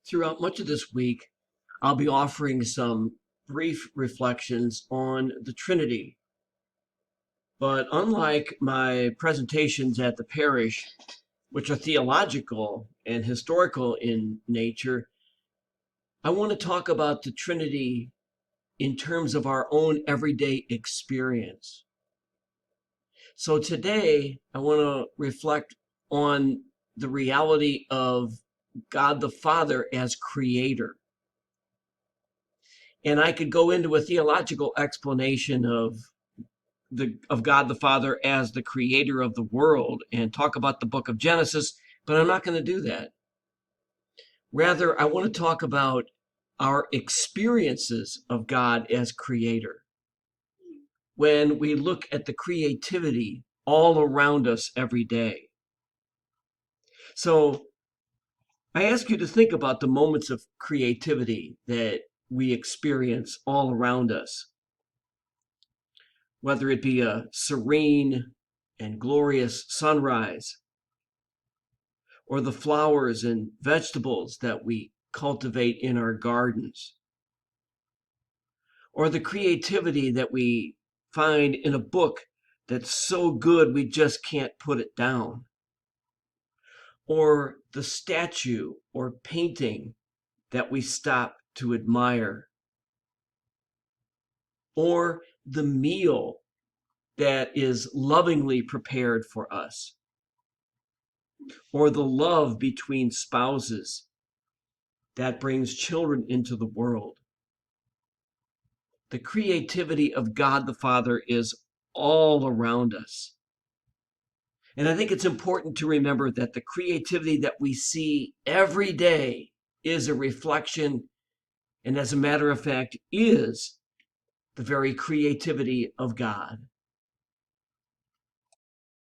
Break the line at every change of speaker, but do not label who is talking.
Throughout much of this week, I'll be offering some brief reflections on the Trinity. But unlike my presentations at the parish, which are theological and historical in nature, I want to talk about the Trinity in terms of our own everyday experience. So today, I want to reflect on the reality of God the Father as creator. And I could go into a theological explanation of God the Father as the creator of the world and talk about the book of Genesis, but I'm not going to do that. Rather, I want to talk about our experiences of God as creator. When we look at the creativity all around us every day. So I ask you to think about the moments of creativity that we experience all around us, whether it be a serene and glorious sunrise, or the flowers and vegetables that we cultivate in our gardens, or the creativity that we find in a book that's so good we just can't put it down, or the statue or painting that we stop to admire, or the meal that is lovingly prepared for us, or the love between spouses that brings children into the world. The creativity of God the Father is all around us. And I think it's important to remember that the creativity that we see every day is a reflection, and as a matter of fact, is the very creativity of God.